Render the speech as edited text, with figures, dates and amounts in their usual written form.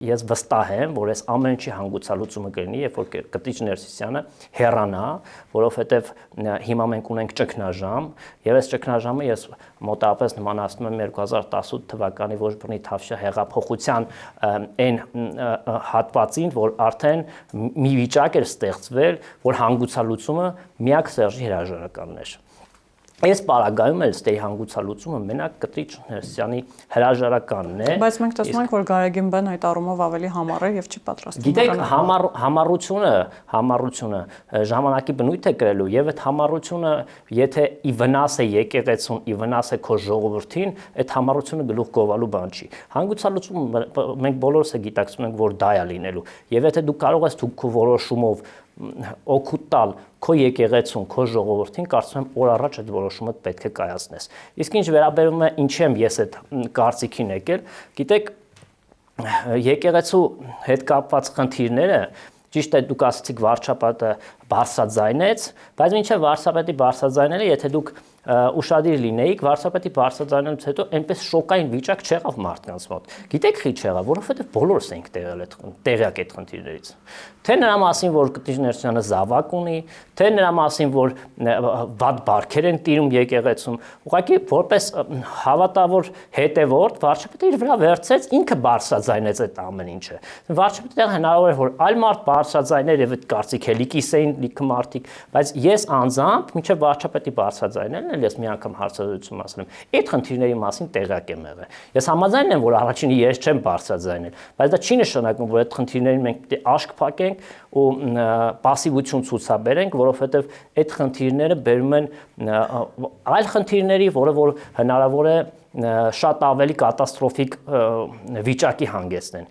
Ես վստահ եմ, որ այս ամեն ինչի հանգուցալուծումը կլինի, երբ որ Կտիչ Ներսիսյանը հեռանա, որովհետև հիմա մենք ունենք ճգնաժամ, եւ այս ճգնաժամը ես մոտավորապես նմանացնում եմ 2018 թվականի ոչ բռնի Թավշյա հեղափոխության այն հատվածին, որ արդեն մի վիճակ էր ստեղծվել, որ հանգուցալուծումը միակ Սերժի հրաժարականն էր։ Այս պարագայում էլ ստեյ հանգուցալուծումը մենակ Կտիչ Ներսիսյանի հրաժարականն է։ Բայց մենք տեսնում ենք, որ Գարեգին Բեն այդ առումով ավելի համառ է եւ չի պատրաստվում։ Գիտեք, համառությունը ժամանակի բնույթ է կրելու եւ այդ համառությունը, եթե ի վնաս է եկեղեցուն, ի վնաս է քո ժողովրդին, այդ համառությունը գլուխ գովալու բան չի։ Հանգուցալուծումը մենք բոլորս է գիտակցում ենք, որ դա է լինելու։ Եվ եթե դու կարող ես դու քո որոշումով օգուտ տալ քո եկեղեցուն, քո ժողովրդին, կարծում եմ օր առաջ այդ որոշումը պետք է կայացնես։ Իսկ ինչ վերաբերում է ինչ եմ ես այդ կարծիքին եկել, գիտեք, եկեղեցու հետ կապված խնդիրները, ճիշտ է դուք ասացիք վարչապետը բարձրաձայնեց, բայց մինչև վարչապետի բարձրաձայնելը, եթե դուք ուշադիր լինեիք, վարչապետի բարձրաձայնելուց հետո այնպես շոկային վիճակ չեղավ մարդկանց մոտ։ Գիտեք ի՞նչ եղավ, որովհետև բոլորս ենք տեղյակ այդ խնդիրներից։ Թե նրա մասին, որ Կտիչ Ներսիսյանը զավակ ունի, թե նրա մասին, որ վատ բարքեր են տիրում եկեղեցում, ուղղակի որպես հավատավոր հետևորդ վարչապետը իր վրա վերցրեց, ինքը բարձրաձայնեց այդ ամեն ինչը։ Վարչապետը հնարավոր է որ այլ մարդ բարձրաձայներ եւ այդ կարծիք հելիքիս էին լիքը մարդիկ, բայց ես անձամբ մինչև վարչապետի բարձրաձայնելն ես մի անգամ հարցազրույցում ասել եմ, այդ խնդիրների մասին տեղյակ եմ եղել։ Ես համաձայն եմ, որ առաջինը ես չեմ բարձրաձայնել, բայց դա չի նշանակում, որ այդ խնդիրներին մենք պետք է աշկ փակենք ու пассивություն ցուցաբերենք, որովհետև այդ խնդիրները բերում են այլ խնդիրների, որը որ հնարավոր է շատ ավելի կատաստրոֆիկ վիճակի հանգեցնեն։